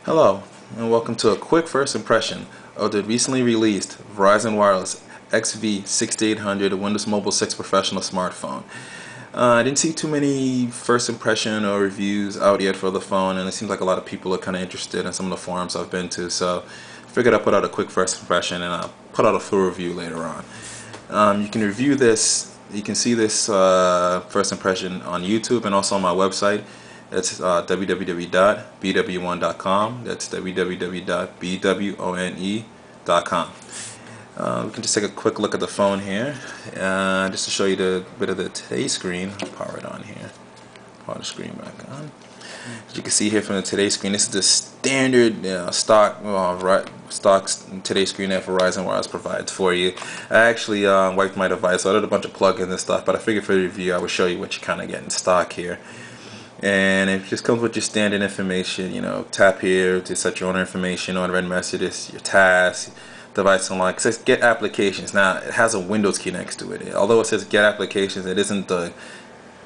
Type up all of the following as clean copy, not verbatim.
Hello, and welcome to a quick first impression of the recently released Verizon Wireless XV6800 Windows Mobile 6 Professional smartphone. I didn't see too many first impression or reviews out yet for the phone, and it seems like a lot of people are kind of interested in some of the forums I've been to, so I figured I'd put out a quick first impression and I'll put out a full review later on. You can review this, you can see this first impression on YouTube and also on my website. That's www.bw1.com. That's www.bwone.com. We can just take a quick look at the phone here, just to show you the bit of the Today screen. I'll power it on here. Power the screen back on. As you can see here from the Today screen, this is the standard stock Today screen that Verizon Wireless provides for you. I actually wiped my device, so I did a bunch of plugins and stuff, but I figured for the review I would show you what you kind of get in stock here. And it just comes with your standard information. Tap here to set your own information on red messages, your tasks, device unlock. It says get applications. Now it has a Windows key next to it. Although it says get applications, it isn't the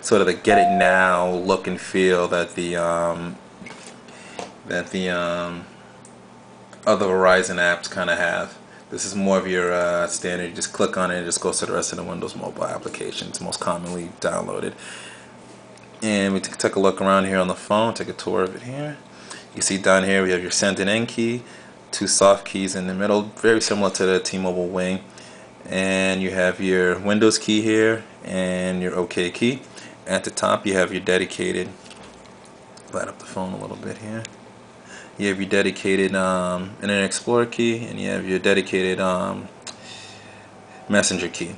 sort of the get it now look and feel that the other Verizon apps kind of have. This is more of your standard. You just click on it and it just goes to the rest of the Windows mobile applications most commonly downloaded. And we take a look around here on the phone, take a tour of it here. You see down here we have your send and end key, two soft keys in the middle, very similar to the T-Mobile Wing. And you have your Windows key here and your OK key. At the top you have your dedicated, light up the phone a little bit here. You have your dedicated Internet Explorer key, and you have your dedicated Messenger key.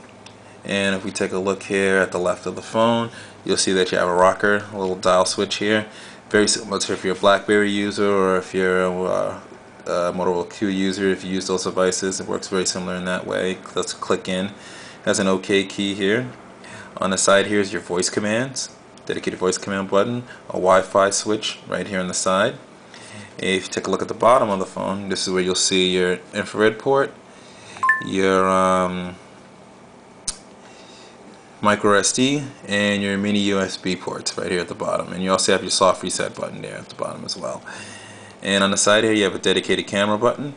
And if we take a look here at the left of the phone, you'll see that you have a rocker, a little dial switch here. Very similar to if you're a BlackBerry user or if you're a Motorola Q user. If you use those devices, it works very similar in that way. Let's click in. It has an OK key here. On the side here is your voice commands, dedicated voice command button, a Wi-Fi switch right here on the side. If you take a look at the bottom of the phone, this is where you'll see your infrared port, your micro SD, and your mini USB ports right here at the bottom. And you also have your soft reset button there at the bottom as well. And on the side here you have a dedicated camera button.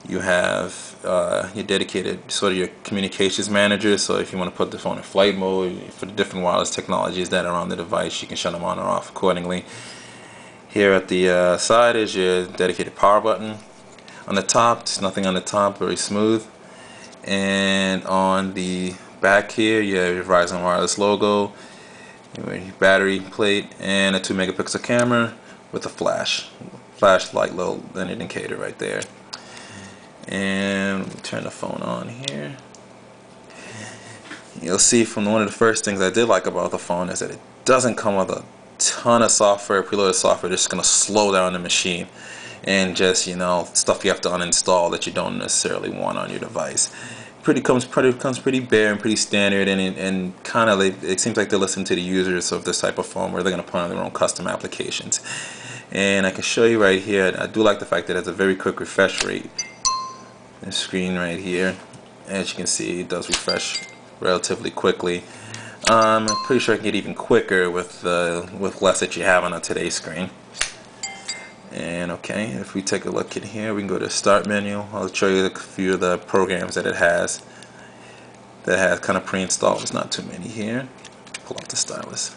You have your dedicated sort of your communications manager, so if you want to put the phone in flight mode for the different wireless technologies that are on the device, you can shut them on or off accordingly. Here at the side is your dedicated power button. On the top, there's nothing on the top, very smooth. And on the back here you have your Verizon Wireless logo, your battery plate, and a 2 megapixel camera with a flashlight little indicator right there. And let me turn the phone on here. You'll see from one of the first things I did like about the phone is that it doesn't come with a ton of software, preloaded software that's just going to slow down the machine and just stuff you have to uninstall that you don't necessarily want on your device. Comes pretty bare and pretty standard, and kind of it seems like they listen to the users of this type of phone where they're going to put on their own custom applications. And I can show you right here, I do like the fact that it has a very quick refresh rate. This screen right here, as you can see, it does refresh relatively quickly. I'm pretty sure I can get even quicker with less that you have on a Today screen. And okay, if we take a look in here, we can go to the Start menu. I'll show you a few of the programs that it has kind of pre-installed. There's not too many here. Pull out the stylus.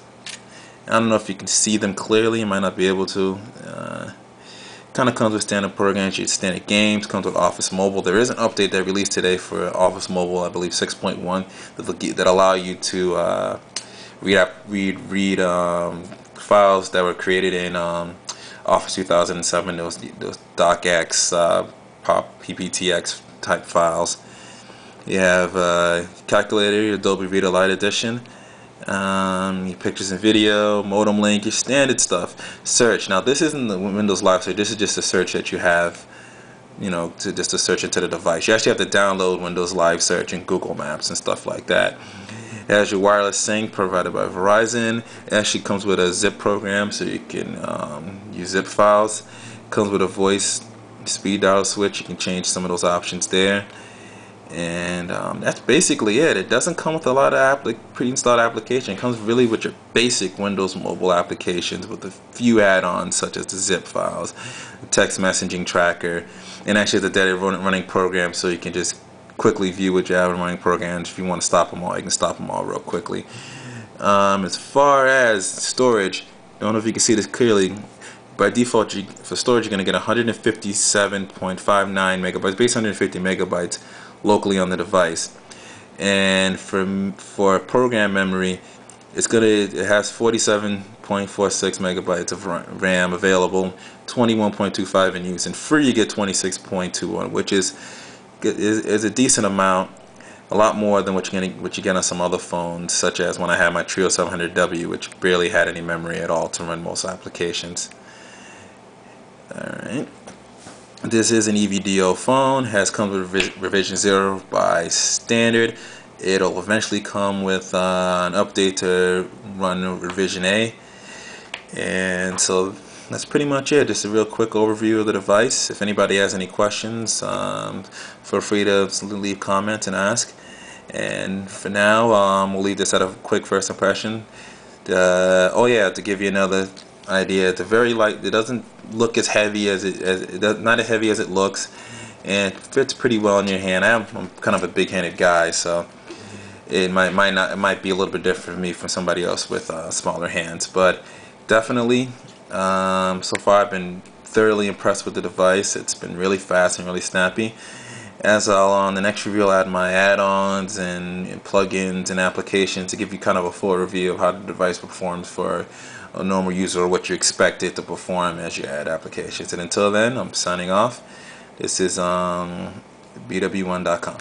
I don't know if you can see them clearly. You might not be able to. Kind of comes with standard programs, your standard games, comes with Office Mobile. There is an update that released today for Office Mobile, I believe 6.1, that allow you to read files that were created in Office 2007, those docx, pop, pptx type files. You have calculator, your Adobe Reader Lite Edition, your pictures and video, modem link, your standard stuff. Search. Now this isn't the Windows Live Search. This is just a search that you have, just to search into the device. You actually have to download Windows Live Search and Google Maps and stuff like that. It has your wireless sync provided by Verizon. It actually comes with a zip program, so you can use zip files. It comes with a voice speed dial switch. You can change some of those options there. And that's basically it. It doesn't come with a lot of pre-installed application. It comes really with your basic Windows mobile applications with a few add-ons such as the zip files, the text messaging tracker, and actually the dedicated running program, so you can just quickly view what you have in running programs. If you want to stop them all, you can stop them all real quickly. As far as storage, I don't know if you can see this clearly. By default, for storage, you're going to get 157.59 megabytes, base 150 megabytes locally on the device. And for program memory, it has 47.46 megabytes of RAM available, 21.25 in use, and free you get 26.21, which is a decent amount. A lot more than what you get on some other phones, such as when I had my Trio 700W, which barely had any memory at all to run most applications. Alright. This is an EVDO phone, comes with revision 0 by standard. It'll eventually come with an update to run revision A. And so that's pretty much it. Just a real quick overview of the device. If anybody has any questions, feel free to leave comments and ask. And for now, we'll leave this at a quick first impression. Oh yeah, to give you another idea, it's very light. It doesn't look as heavy as not as heavy as it looks, and it fits pretty well in your hand. I'm kind of a big-handed guy, so it might be a little bit different for me from somebody else with smaller hands. But definitely, so far I've been thoroughly impressed with the device. It's been really fast and really snappy. As on the next review, I'll add my add-ons and plugins and applications to give you kind of a full review of how the device performs for a normal user, or what you expect it to perform as you add applications. And until then, I'm signing off. This is BW1.com.